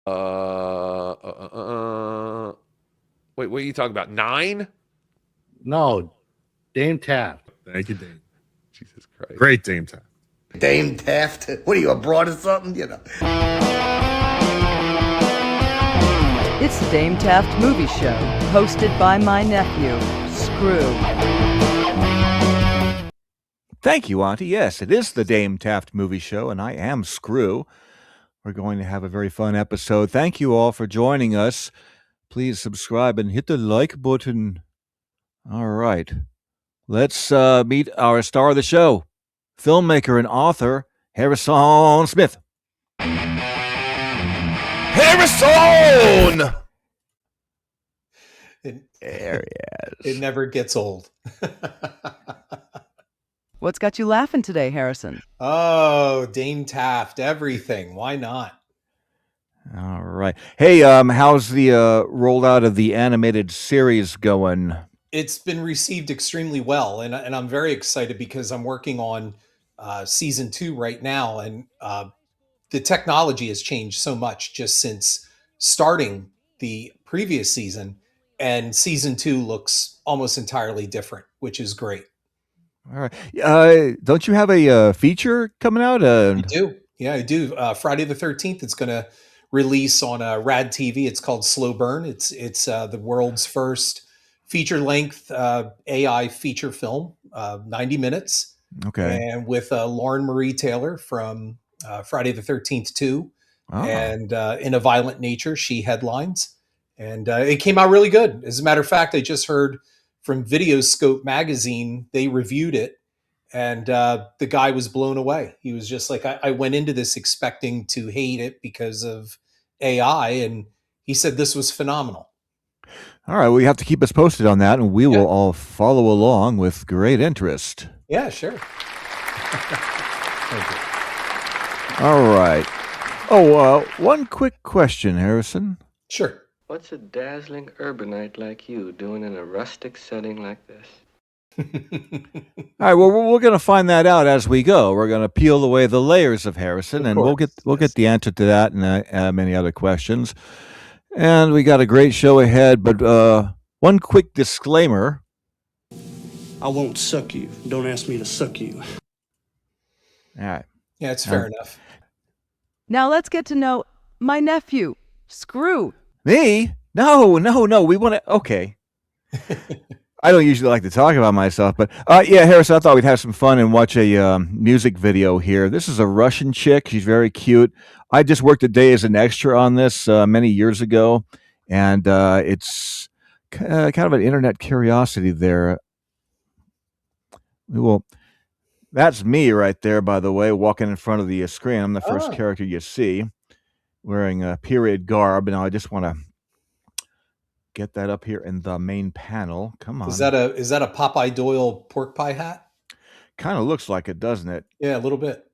Wait, what are you talking about? Nine? No, Dame Taft. Thank you, Dame. Jesus Christ. Great Dame Taft. Dame Taft. What are you, abroad or something? It's the Dame Taft Movie Show, hosted by my nephew, Screww. Thank you, Auntie. Yes, it is the Dame Taft Movie Show, and I am Screww. We're going to have a very fun episode. Thank you all for joining us. Please subscribe and hit the like button. All right. Let's meet our star of the show, filmmaker and author, Harrison Smith. Harrison! There he is. It never gets old. What's got you laughing today, Harrison? Oh, Dame Taft, everything. Why not? All right. Hey, how's the rollout of the animated series going? It's been received extremely well, and I'm very excited because I'm working on season 2 right now, and the technology has changed so much just since starting the previous season, and season 2 looks almost entirely different, which is great. All right. Don't you have a feature coming out? I do. Yeah, I do. Friday the 13th, it's going to release on Rad TV. It's called Slow Burn. It's the world's first feature-length AI feature film, 90 minutes. Okay. And with Lauren Marie Taylor from Friday the 13th 2. Oh. And In a Violent Nature, she headlines. And it came out really good. As a matter of fact, I just heard from Videoscope magazine, they reviewed it, and the guy was blown away. He was just like, I went into this expecting to hate it because of AI, and he said this was phenomenal. All right, well, you have to keep us posted on that, and we will all follow along with great interest. Yeah, sure. Thank you. All right. Oh, one quick question, Harrison. Sure. What's a dazzling urbanite like you doing in a rustic setting like this? All right, well, we're going to find that out as we go. We're going to peel away the layers of Harrison, and we'll get the answer to that and many other questions. And we got a great show ahead, but one quick disclaimer. I won't suck you. Don't ask me to suck you. All right. Yeah, it's fair enough. Now let's get to know my nephew, Screww. Me? No. We want to. Okay. I don't usually like to talk about myself, but yeah, Harrison, I thought we'd have some fun and watch a music video here. This is a Russian chick. She's very cute. I just worked a day as an extra on this many years ago, and it's kind of an internet curiosity there. That's me right there, by the way, walking in front of the screen. I'm the first character you see, wearing a period garb. Now I just want to get that up here in the main panel. Come on. Is that a Popeye Doyle pork pie hat? Kind of looks like it, doesn't it? Yeah, a little bit.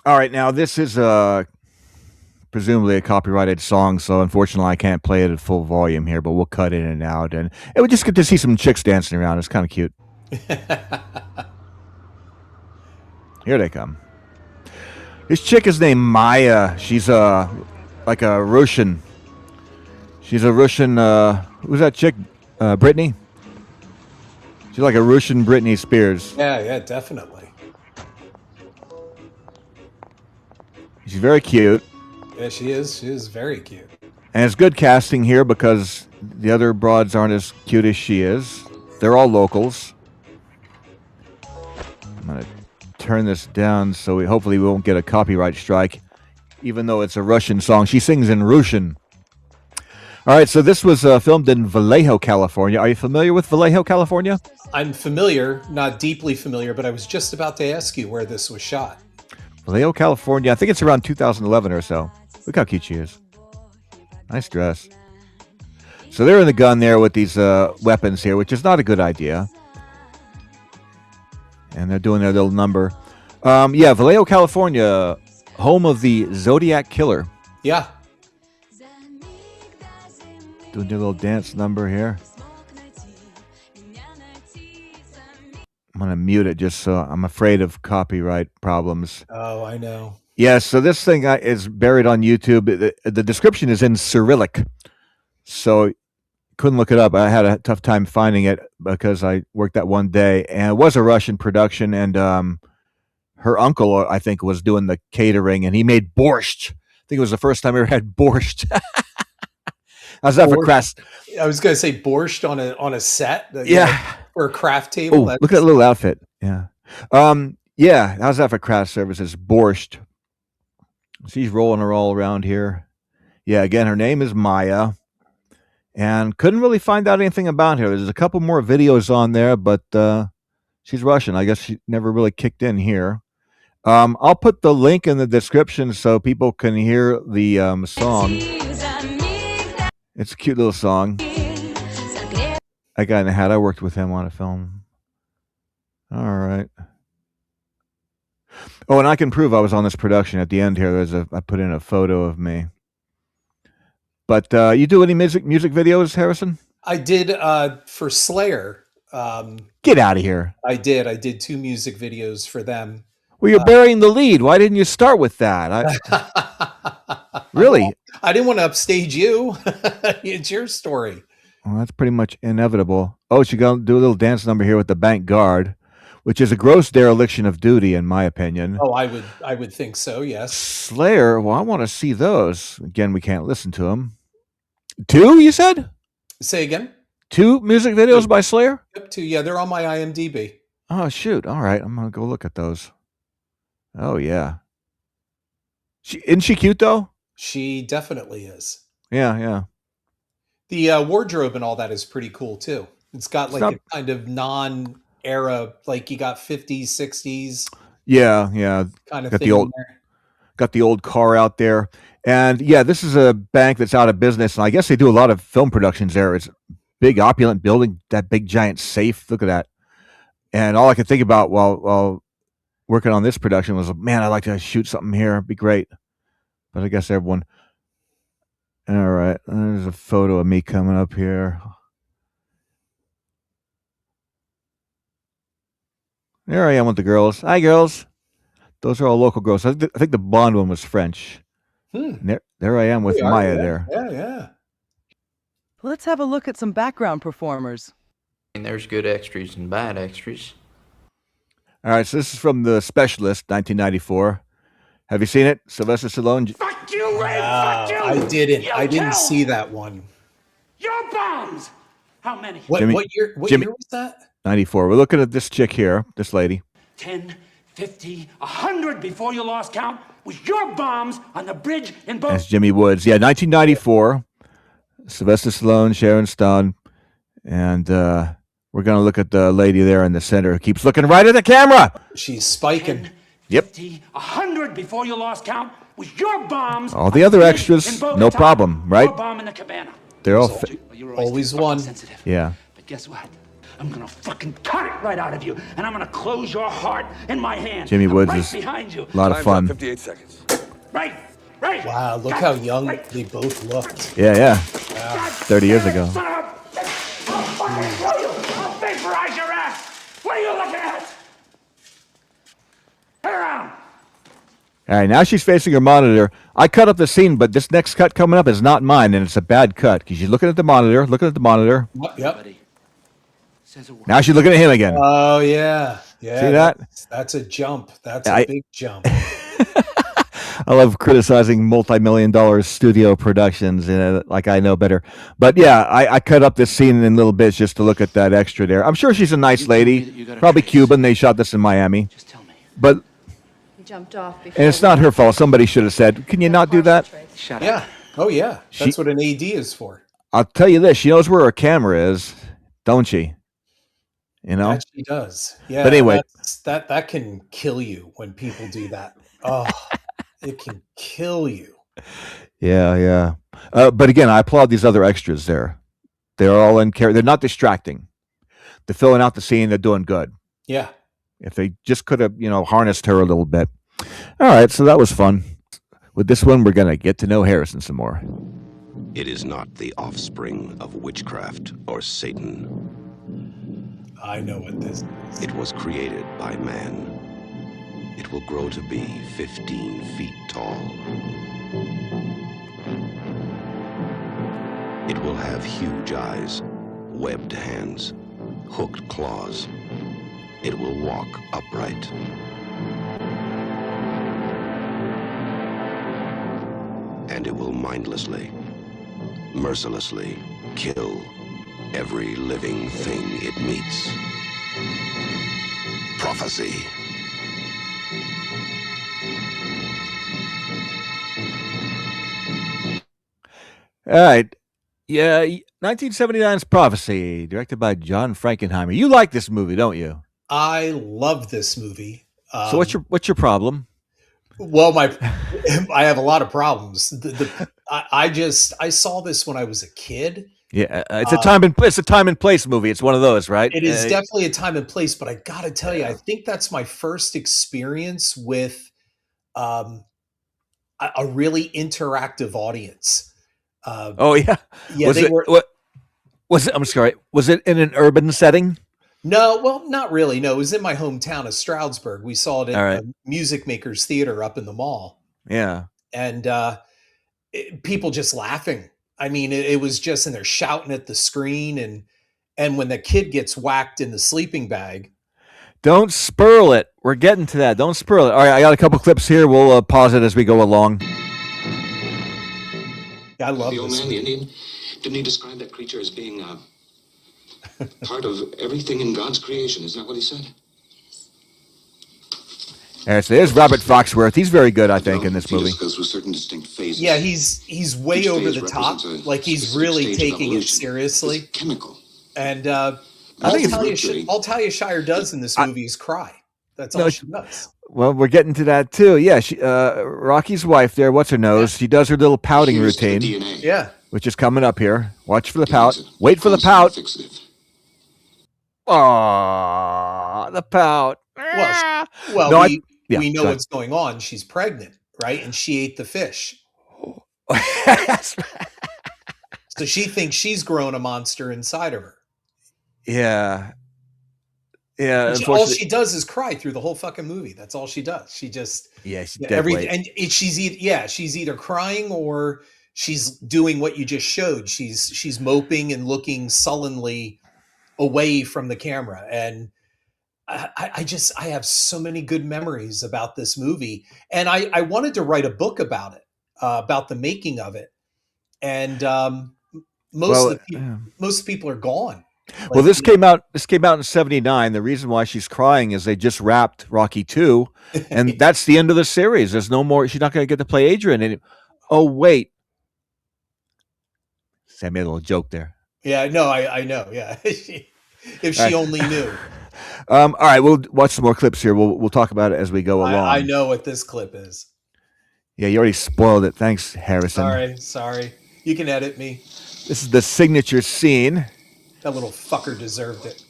All right, now this is presumably a copyrighted song, so unfortunately I can't play it at full volume here, but we'll cut in and out, and it would just get to see some chicks dancing around. It's kind of cute. Here they come. This chick is named Mayya. She's like a Russian. She's a Russian. Who's that chick? Britney. She's like a Russian Britney Spears. Yeah, definitely. She's very cute. Yeah, she is. She is very cute. And it's good casting here because the other broads aren't as cute as she is. They're all locals. I'm gonna turn this down so hopefully we won't get a copyright strike, even though it's a Russian song. She sings in Russian. All right, so this was filmed in Vallejo, California. Are you familiar with Vallejo, California? I'm familiar, not deeply familiar, but I was just about to ask you where this was shot. Vallejo, California. I think it's around 2011 or so. Look how cute she is. Nice dress. So they're in the gun there with these weapons here, which is not a good idea. And they're doing their little number. Yeah, Vallejo, California, home of the Zodiac Killer. Yeah. Doing their little dance number here. I'm going to mute it just so I'm afraid of copyright problems. Oh, I know. Yeah, so this thing is buried on YouTube. The description is in Cyrillic, so couldn't look it up. I had a tough time finding it because I worked that one day, and it was a Russian production, and her uncle, I think, was doing the catering, and he made borscht. I think it was the first time I ever had borscht. How's that for crass? I was going to say borscht on a set. Yeah. Or a craft table. Oh, look at that little outfit. Yeah. Yeah. How's that for craft services? Borscht. She's rolling her all around here. Yeah. Again, her name is Mayya. And couldn't really find out anything about her. There's a couple more videos on there, but she's Russian. I guess she never really kicked in here. I'll put the link in the description so people can hear the song. It's a cute little song. That guy in the hat, I worked with him on a film. All right. Oh, and I can prove I was on this production. At the end here, I put in a photo of me. But you do any music videos, Harrison? I did for Slayer. Get out of here. I did 2 music videos for them. Well, you're burying the lead. Why didn't you start with that? Really? I didn't want to upstage you. It's your story. Well, that's pretty much inevitable. Oh, she's going to do a little dance number here with the bank guard, which is a gross dereliction of duty, in my opinion. Oh, I would think so, yes. Slayer, well, I want to see those. Again, we can't listen to them. 2, you said? Say again? 2 music videos by Slayer? Yep, 2. Yeah, they're on my IMDb. Oh, shoot. All right. I'm going to go look at those. Oh, yeah. Isn't she cute, though? She definitely is. Yeah, yeah. The wardrobe and all that is pretty cool, too. It's got like a kind of non-era, like you got 50s, 60s. Yeah, yeah. Kind of got thing the old, in there. got the old car out there. And yeah, this is a bank that's out of business. And I guess they do a lot of film productions there. It's a big opulent building, that big giant safe. Look at that. And all I could think about while working on this production was, man, I'd like to shoot something here. It'd be great. But I guess everyone. All right. There's a photo of me coming up here. There I am with the girls. Hi, girls. Those are all local girls. I think the blonde one was French. There I am with Mayya there. Yeah, yeah. Let's have a look at some background performers. And there's good extras and bad extras. All right, so this is from The Specialist, 1994. Have you seen it? Sylvester Stallone. Fuck you, Ray! Fuck you! I didn't. You I didn't tell. see that one. Your bombs! How many? What year? What year was that? 94. We're looking at this chick here, this lady. 10, 50, 100 before you lost count was your bombs on the bridge in both. That's Jimmy Woods. Yeah, 1994. Sylvester Stallone, Sharon Stone, and we're going to look at the lady there in the center who keeps looking right at the camera. She's spiking. 10, 50, 100 before you lost count was your bombs. All the other extras, no problem, right? Your bomb in the cabana. They're all. Always one. Sensitive. Yeah. But guess what? I'm gonna fucking cut it right out of you, and I'm gonna close your heart in my hand. Jimmy Woods right is behind you. a lot of fun. 58 seconds. Right. Wow, look how young they both looked. Yeah. 30 years ago. Son of a bitch! I'll fucking kill you! I'll vaporize your ass! What are you looking at? Turn around! All right, now she's facing her monitor. I cut up the scene, but this next cut coming up is not mine, and it's a bad cut because she's looking at the monitor, Yep. Now she's looking at him again. Oh, yeah. Yeah. See that? That's a jump. That's a big jump. I love criticizing multi-million-dollar studio productions, like I know better. But yeah, I cut up this scene in little bits just to look at that extra there. I'm sure she's a nice lady, probably Cuban. They shot this in Miami. Just tell me. But Jumped off before and it's not her fault. Somebody should have said, "Can you not do that?" Shut Yeah. up. Oh, yeah. That's what an AD is for. I'll tell you this: she knows where her camera is, don't she? You know. That she does. Yeah. But anyway, that can kill you when people do that. Oh, it can kill you. Yeah. But again, I applaud these other extras there. They're all in care. They're not distracting. They're filling out the scene. They're doing good. Yeah. If they just could have, harnessed her a little bit. All right, so that was fun. With this one, we're going to get to know Harrison some more. It is not the offspring of witchcraft or Satan. I know what this is. It was created by man. It will grow to be 15 feet tall. It will have huge eyes, webbed hands, hooked claws. It will walk upright. And it will mindlessly, mercilessly kill every living thing it meets. Prophecy. All right. Yeah, 1979's Prophecy, directed by John Frankenheimer. You like this movie, don't you? I love this movie. So what's your problem? Well, I have a lot of problems. I saw this when I was a kid. Yeah, it's a time and place movie. It's one of those, right? It is definitely a time and place, but I got to tell you, I think that's my first experience with a really interactive audience. Oh yeah, yeah. Was it? I'm sorry. Was it in an urban setting? No, well, not really. No, it was in my hometown of Stroudsburg. We saw it at Music Makers Theater up in the mall. Yeah, and people just laughing. I mean, it was just, and they're shouting at the screen, and when the kid gets whacked in the sleeping bag. Don't spurl it. We're getting to that. Don't spurl it. All right, I got a couple clips here. We'll pause it as we go along. I love the old man, the Indian. Didn't he describe that creature as being part of everything in God's creation? Isn't that what he said? There's Robert Foxworth. He's very good, I think, in this movie. Goes through certain distinct phases. Yeah, he's way over the top. Like he's really taking it seriously. It's chemical. And all Talia Shire does in this movie is cry. That's all she does. Well, we're getting to that too. Yeah, Rocky's wife there. What's her nose? Yeah. She does her little pouting routine. Yeah, which is coming up here. Watch for the pout. Wait for the pout. Oh, the pout. Well, no, we know what's going on. She's pregnant, right? And she ate the fish. So she thinks she's grown a monster inside of her. Yeah. Yeah. All she does is cry through the whole fucking movie. That's all she does. She just everything, and she's either crying or she's doing what you just showed. She's moping and looking sullenly away from the camera. And I have so many good memories about this movie, and I wanted to write a book about it, about the making of it, and most people are gone. Like, well, this came out in 79. The reason why she's crying is they just wrapped Rocky 2, and that's the end of the series. There's no more. She's not going to get to play Adrian. Oh wait, I made a little joke there. Yeah, no, I know. Yeah, if she only knew. All right, we'll watch some more clips here. We'll talk about it as we go along. I know what this clip is. Yeah, you already spoiled it. Thanks, Harrison. Sorry. You can edit me. This is the signature scene. That little fucker deserved it.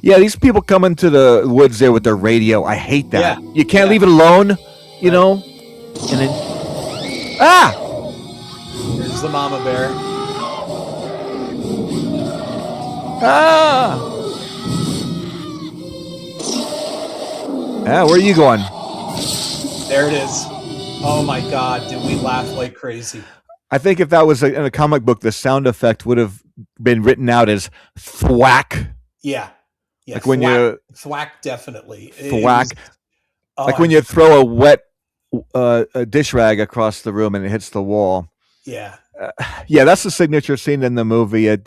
Yeah, these people come into the woods there with their radio. I hate that. Yeah. You can't leave it alone, you know? And then... There's the mama bear. Where are you going? There it is. Oh my God, did we laugh like crazy? I think if that was in a comic book, the sound effect would have been written out as thwack. Yeah. Like when you thwack, definitely. Thwack. Like when you throw a wet a dish rag across the room and it hits the wall. Yeah. Yeah, that's the signature scene in the movie. And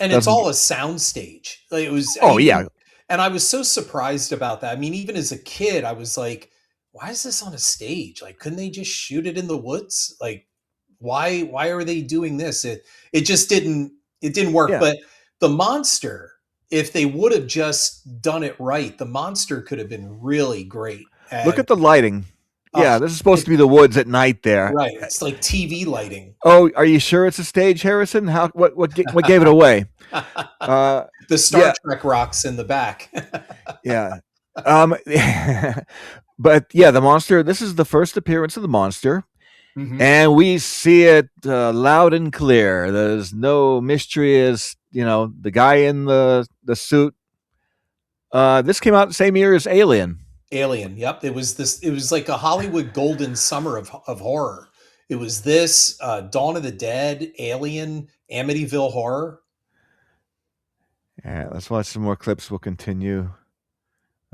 it's all a soundstage. Like it was. Yeah. And I was so surprised about that. I mean, even as a kid, I was like, "Why is this on a stage? Like, couldn't they just shoot it in the woods? Like, why are they doing this?" It just didn't work. Yeah. But the monster, if they would have just done it right, the monster could have been really great. And look at the lighting. Yeah, this is supposed to be the woods at night there. Right. It's like TV lighting. Oh, are you sure it's a stage, Harrison? What gave it away? The Star Trek rocks in the back. Yeah. But yeah, the monster, this is the first appearance of the monster. Mm-hmm. And we see it loud and clear. There's no mystery as the guy in the suit. This came out the same year as Alien. Alien. Yep. It was like a Hollywood golden summer of horror. It was this, Dawn of the Dead, Alien, Amityville Horror. All right, let's watch some more clips. We'll continue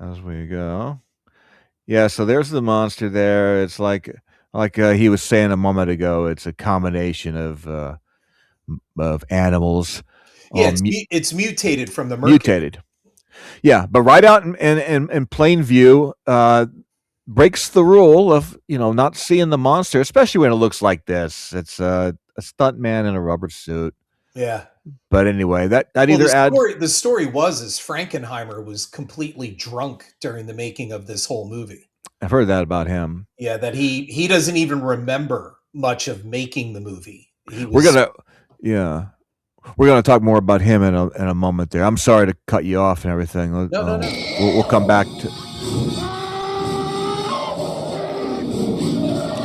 as we go. Yeah, so there's the monster there. It's like he was saying a moment ago. It's a combination of animals. Yeah, it's mutated from the mercury. Mutated. Yeah, but right out in plain view, breaks the rule of not seeing the monster, especially when it looks like this. It's a stunt man in a rubber suit. Yeah. But anyway, that either adds. The story was Frankenheimer was completely drunk during the making of this whole movie. I've heard that about him. Yeah, that he doesn't even remember much of making the movie. We're gonna talk more about him in a moment. There, I'm sorry to cut you off and everything. No. We'll come back to. All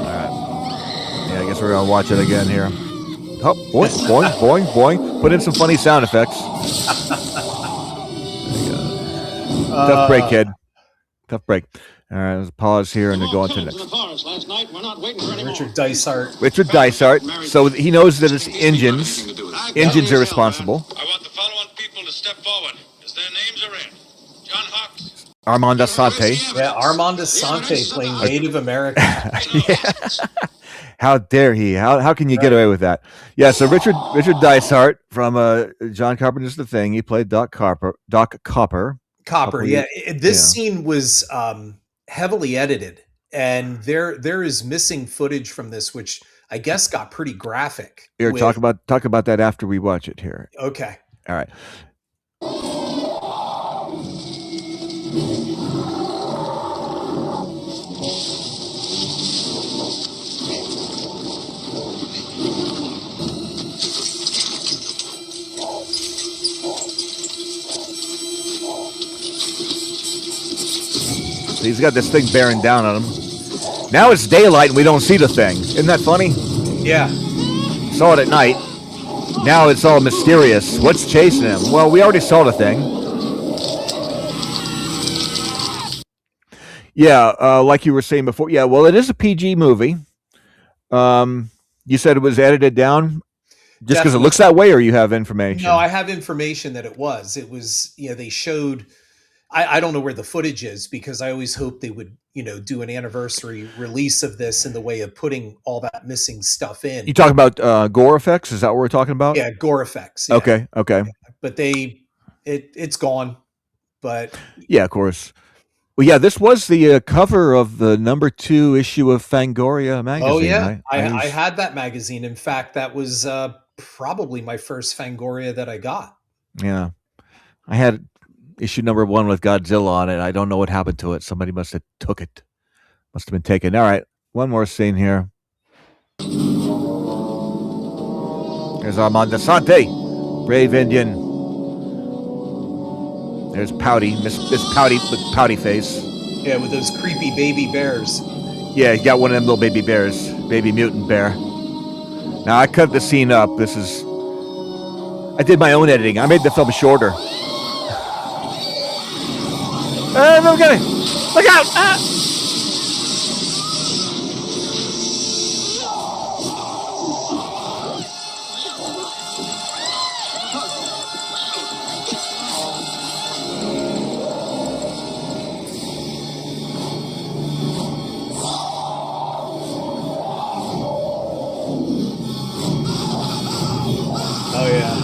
right. Yeah, I guess we're gonna watch it again here. Oh, boing, boing, boing, boing. Put in some funny sound effects. Tough break, kid. Tough break. All right, let's pause here and then go on to the next. Richard Dysart. Richard Dysart. So he knows that it's engines. Engines are responsible. I want the following people to step forward, as their names are in. John Hawks. Armand Assante. Yeah, Armand Assante playing Native American. Yeah. How dare he? How can you get away with that? Yeah, so Richard Dysart from John Carpenter's The Thing. He played Doc Copper. Yeah. This scene was heavily edited, and there is missing footage from this, which I guess got pretty graphic. Here, talk about that after we watch it here. Okay. All right. He's got this thing bearing down on him. Now it's daylight and we don't see the thing. Isn't that funny? Yeah. Saw it at night. Now it's all mysterious. What's chasing him? Well, we already saw the thing. Yeah, like you were saying before. Yeah, well, it is a PG movie. You said it was edited down just because it looks that way, or you have information? No, I have information that it was. It was, they showed... I don't know where the footage is, because I always hoped they would, do an anniversary release of this in the way of putting all that missing stuff in. You talking about gore effects? Is that what we're talking about? Yeah, gore effects. Yeah. Okay. But it's gone. But yeah, of course. Well, yeah, this was the cover of the #2 issue of Fangoria magazine. Oh yeah, right? I had that magazine. In fact, that was probably my first Fangoria that I got. Yeah, I had issue #1 with Godzilla on it. I don't know what happened to it. Somebody must have took it. Must have been taken. All right, one more scene here. There's Armand Assante, brave Indian. There's Pouty, Miss Pouty with pouty face. Yeah, with those creepy baby bears. Yeah, he got one of them little baby bears, baby mutant bear. Now I cut the scene up. I did my own editing. I made the film shorter. Look at it! Look out! Ah! Oh yeah.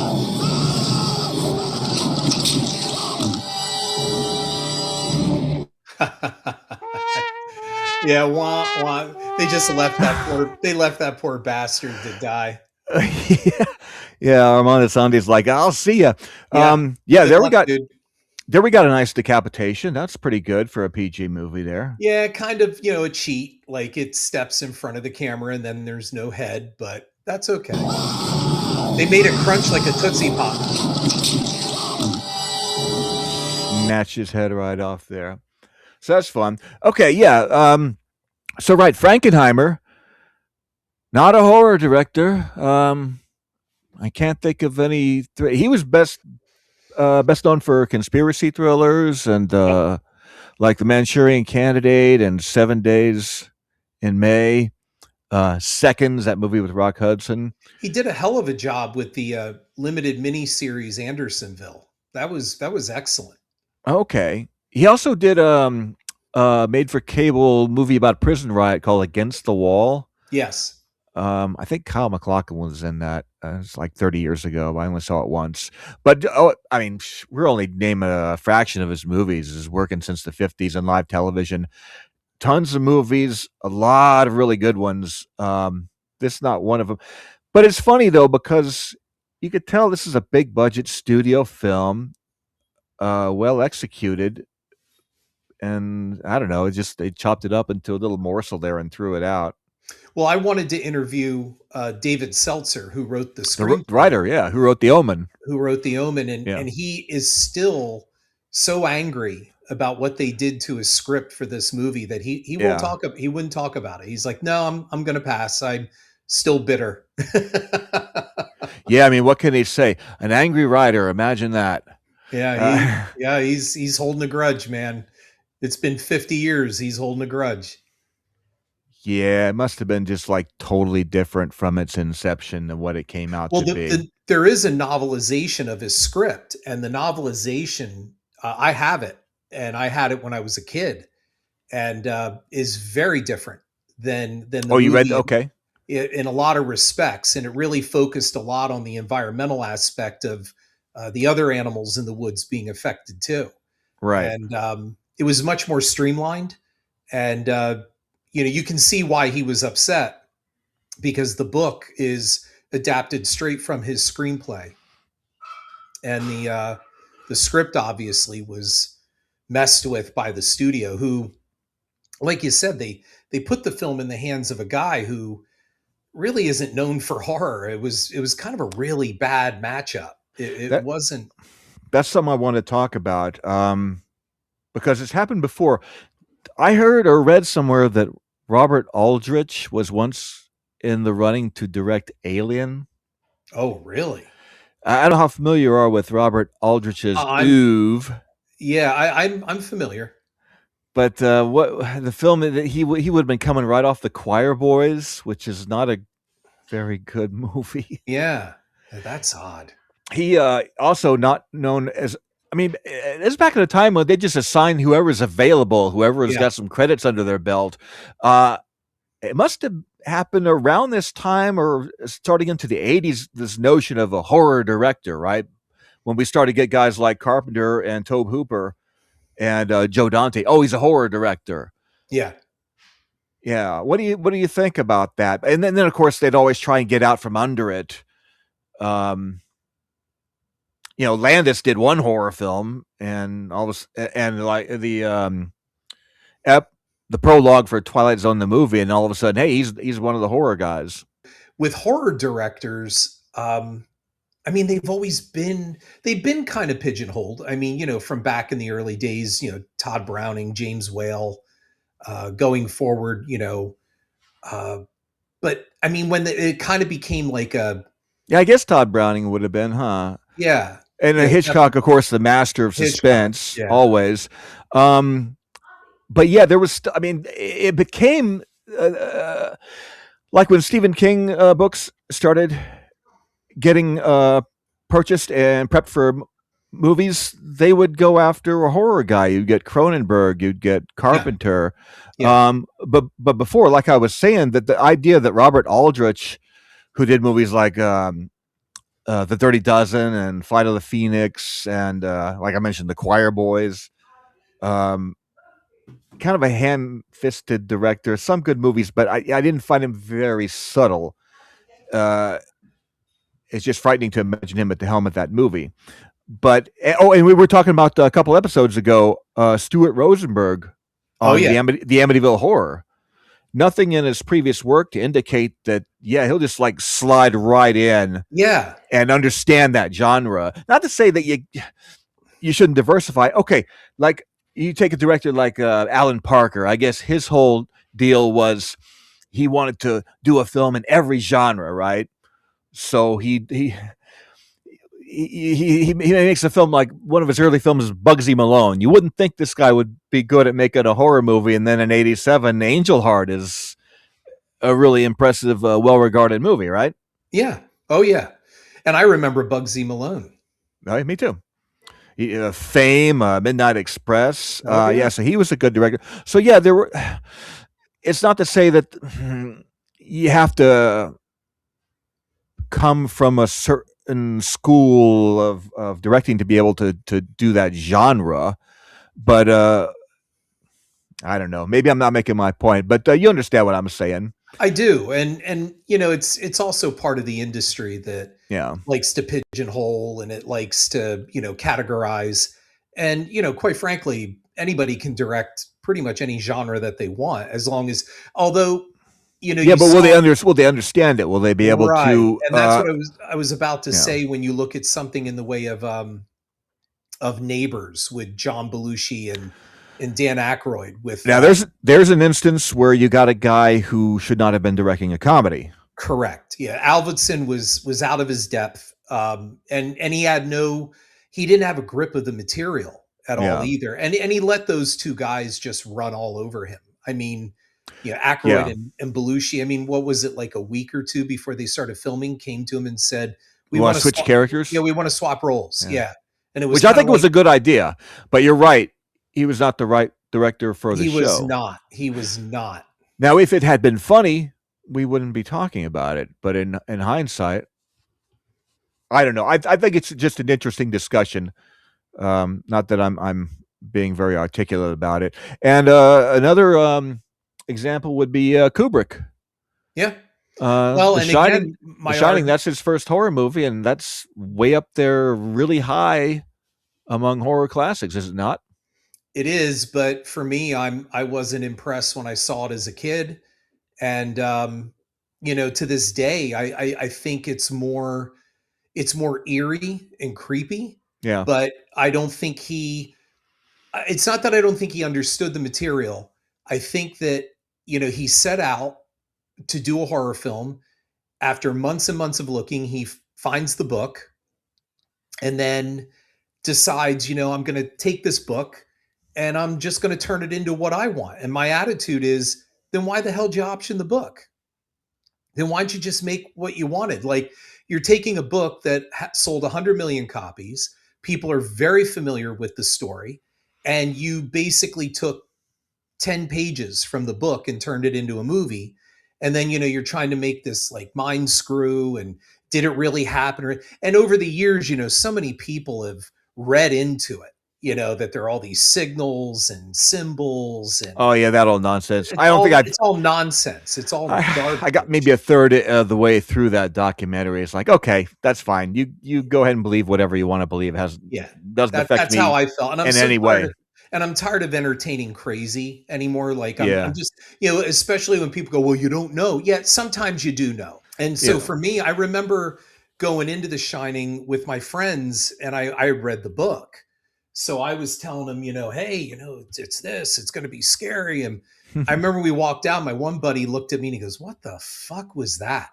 Yeah, wah, wah. They just left that poor bastard to die. Yeah, Armand Assante's like, I'll see ya. There we got a nice decapitation. That's pretty good for a PG movie there. Yeah, kind of, a cheat. Like it steps in front of the camera and then there's no head, but that's okay. They made it crunch like a Tootsie Pop. Snatch his head right off there. So that's fun. Okay, yeah. So right, Frankenheimer, not a horror director. I can't think of any. He was best known for conspiracy thrillers and like The Manchurian Candidate and 7 Days in May. Seconds, that movie with Rock Hudson. He did a hell of a job with the limited miniseries Andersonville. That was excellent. Okay. He also did made for cable movie about prison riot called Against the Wall. Yes. I think Kyle MacLachlan was in that. It's like 30 years ago. I only saw it once. But I mean, we're only naming a fraction of his movies. He's working since the 50s in live television. Tons of movies, a lot of really good ones. This is not one of them. But it's funny though, because you could tell this is a big budget studio film, well executed. And I don't know, it just they chopped it up into a little morsel there and threw it out. Well, I wanted to interview David Seltzer, who wrote the The screenplay, writer, yeah, who wrote The Omen. and he is still so angry about what they did to his script for this movie that he won't talk. He wouldn't talk about it. He's like, no, I'm going to pass. I'm still bitter. Yeah, I mean, what can he say? An angry writer. Imagine that. Yeah, he's holding a grudge, man. It's been 50 years. He's holding a grudge. Yeah, it must have been just like totally different from its inception than what it came out to be. There is a novelization of his script, and the novelization, I have it, and I had it when I was a kid, and is very different than the you read? movie Okay. in a lot of respects, and it really focused a lot on the environmental aspect of the other animals in the woods being affected too. Right. And it was much more streamlined, and you can see why he was upset, because the book is adapted straight from his screenplay, and the script obviously was messed with by the studio, who, like you said, they put the film in the hands of a guy who really isn't known for horror. It was kind of a really bad matchup. It wasn't. That's something I want to talk about, because it's happened before. I heard or read somewhere that Robert Aldrich was once in the running to direct Alien. Oh, really? I don't know how familiar you are with Robert Aldrich's oeuvre. Yeah, I'm familiar. But what the film that he would have been coming right off The Choir Boys, which is not a very good movie. Yeah, that's odd. He also not known as. I mean, it's back in a time when they just assign whoever's available, whoever has got some credits under their belt. It must have happened around this time or starting into the 80s, this notion of a horror director, right? When we started to get guys like Carpenter and Tobe Hooper and Joe Dante. Oh, he's a horror director. Yeah. Yeah. What do you think about that? And then of course, they'd always try and get out from under it. Landis did one horror film, and like the prologue for Twilight Zone the movie, and all of a sudden, hey, he's one of the horror guys. With horror directors, I mean, they've been kind of pigeonholed. I mean, from back in the early days, Todd Browning, James Whale, going forward, but I mean, when it kind of became like a. Yeah, I guess Todd Browning would have been, huh? Yeah. And Hitchcock, of course, the master of suspense, always. But yeah, there was. I mean, it became like when Stephen King books started getting purchased and prepped for movies. They would go after a horror guy. You'd get Cronenberg. You'd get Carpenter. Yeah. But before, like I was saying, that the idea that Robert Aldrich, who did movies like The Dirty Dozen and Flight of the Phoenix, and like I mentioned, The Choir Boys. Kind of a ham-fisted director. Some good movies, but I didn't find him very subtle. It's just frightening to imagine him at the helm of that movie. But and we were talking about a couple episodes ago, Stuart Rosenberg on the Amityville Horror. Nothing in his previous work to indicate that, he'll just like slide right in and understand that genre. Not to say that you shouldn't diversify. Okay, like you take a director like Alan Parker. I guess his whole deal was he wanted to do a film in every genre, right? So he makes a film like one of his early films is Bugsy Malone. You wouldn't think this guy would be good at making a horror movie, and then in '87, Angel Heart is a really impressive, well-regarded movie, right? Yeah. Oh yeah. And I remember Bugsy Malone. Right, me too. Fame, Midnight Express. Oh, yeah. Yeah, so he was a good director. So yeah, there were. It's not to say that you have to come from a certain school of directing to be able to do that genre, but I don't know. Maybe I'm not making my point, but you understand what I'm saying. I do, and it's also part of the industry that Yeah. likes to pigeonhole and it likes to categorize, and quite frankly, anybody can direct pretty much any genre that they want as long as, although Yeah, you but will saw, they understand it? Will they be able right, to? and that's what I was about to yeah. say. When you look at something in the way of Neighbors with John Belushi and Dan Aykroyd with Now there's an instance where you got a guy who should not have been directing a comedy. correct. Yeah, Alvinson was out of his depth, and he didn't have a grip of the material at all Yeah. either, and he let those two guys just run all over him. I mean, Aykroyd Yeah. and Belushi. I mean, what was it, like a week or two before they started filming? Came to him and said, We want to switch characters. Yeah, we want to swap roles. Yeah, and it was Which I think was a good idea, but you're right. He was not the right director for the he show. was not. He was not. Now, if it had been funny, we wouldn't be talking about it. But in hindsight, I don't know. I think it's just an interesting discussion. Not that I'm being very articulate about it. And another example would be Kubrick. Yeah. Well, The and Shining, again, The Shining, that's his first horror movie, and that's way up there, really high among horror classics, is it not? It is, but for me, I wasn't impressed when I saw it as a kid, and to this day, I think it's more eerie and creepy. Yeah. But I don't think it's not that I don't think he understood the material. I think that he set out to do a horror film. After months and months of looking, he finds the book, and then decides, I'm going to take this book and I'm just going to turn it into what I want. And my attitude is, then why the hell did you option the book? Then why don't you just make what you wanted? Like, you're taking a book that sold 100 million copies. People are very familiar with the story. And you basically took 10 pages from the book and turned it into a movie. And then, you're trying to make this like mind screw, and did it really happen? And over the years, so many people have read into it, that there are all these signals and symbols. And Oh yeah, that old nonsense. it's all nonsense. It's all garbage. I got maybe a third of the way through that documentary. It's like, okay, that's fine. You go ahead and believe whatever you want to believe. Doesn't affect that's me how I felt. And I'm in so any way. And I'm tired of entertaining crazy anymore. Like Yeah. I'm just, especially when people go, well, you don't know. Yeah, sometimes you do know. And so Yeah. for me, I remember going into The Shining with my friends, and I read the book. So I was telling them, hey, it's this, it's going to be scary. And I remember we walked out, my one buddy looked at me and he goes, what the fuck was that?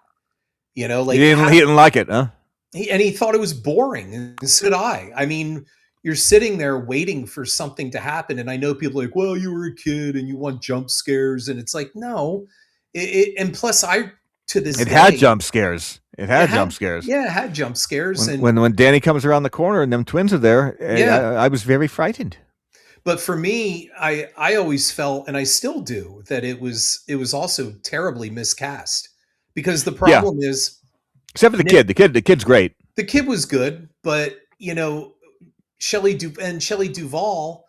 Like he didn't like it, huh? he thought it was boring, and so did I. I mean, you're sitting there waiting for something to happen, and I know people are like, well, you were a kid and you want jump scares, and it's like, no. And plus, to this It day, had jump scares. It had jump scares. Yeah, it had jump scares. When Danny comes around the corner and them twins are there, I was very frightened. But for me, I always felt, and I still do, that it was also terribly miscast, because the problem is, except for the kid. The kid's great. The kid was good, but Shelley Duvall,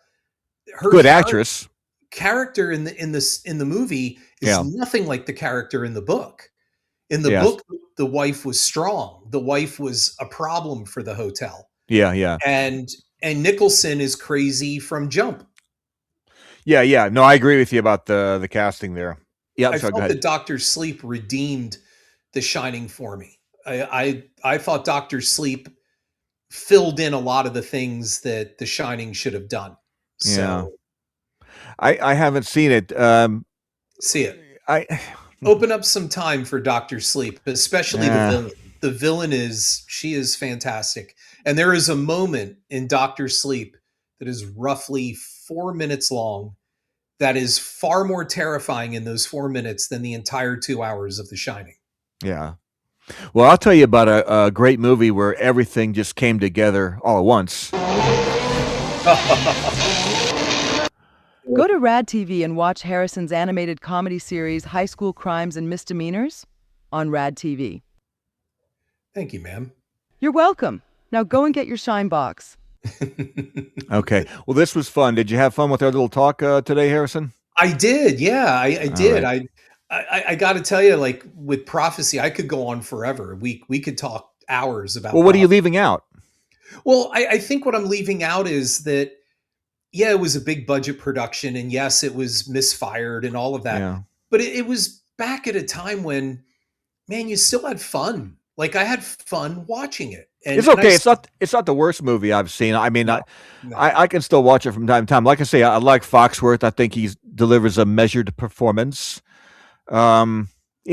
her good actress. Character in the movie is nothing like the character in the book. In the book, the wife was strong. The wife was a problem for the hotel. Yeah. And Nicholson is crazy from jump. Yeah. No, I agree with you about the casting there. Yeah, I felt that Dr. Sleep redeemed The Shining for me. I thought Dr. Sleep filled in a lot of the things that The Shining should have done. So I haven't seen it. See it. Open up some time for Dr. Sleep, especially the villain. the villain she is fantastic. And there is a moment in Doctor Sleep that is roughly 4 minutes long that is far more terrifying in those 4 minutes than the entire 2 hours of The Shining. Yeah. Well, I'll tell you about a great movie where everything just came together all at once. Go to Rad TV and watch Harrison's animated comedy series High School Crimes and Misdemeanors on Rad TV. Thank you, ma'am. You're welcome. Now go and get your Shine box. Okay. Well, this was fun. Did you have fun with our little talk today, Harrison? I did. Yeah, I did. Right. I got to tell you, like with prophecy, I could go on forever. We could talk hours about. Well, what are you leaving out? Well, I think what I'm leaving out is that, yeah, it was a big budget production, and yes, it was misfired and all of that. Yeah. But it was back at a time when, man, you still had fun. Like I had fun watching it. And, it's okay. It's not the worst movie I've seen. I mean, No. I can still watch it from time to time. Like I say, I like Foxworth. I think he delivers a measured performance. Yeah,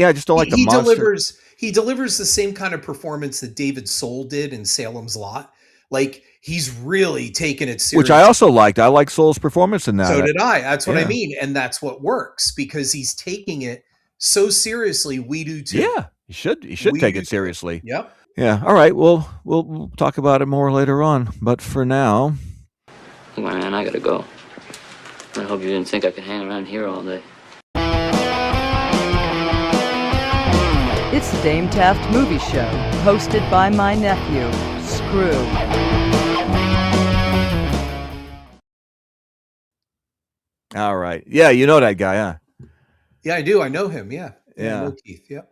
I just don't like the monster. He delivers the same kind of performance that David Soul did in Salem's Lot. Like he's really taken it seriously. Which I also liked. I like Soul's performance in that. So did I. That's what I Yeah. mean. And that's what works because he's taking it so seriously. We do too. Yeah, he should take it seriously. Yep. Yeah. All right. Well, we'll talk about it more later on. But for now, Man, I gotta go. I hope you didn't think I could hang around here all day. It's the Dame Taft Movie Show, hosted by my nephew, Screww. all right. Yeah, you know that guy, huh? Yeah, I do. I know him. Yeah. Yeah. I know Keith. Yep.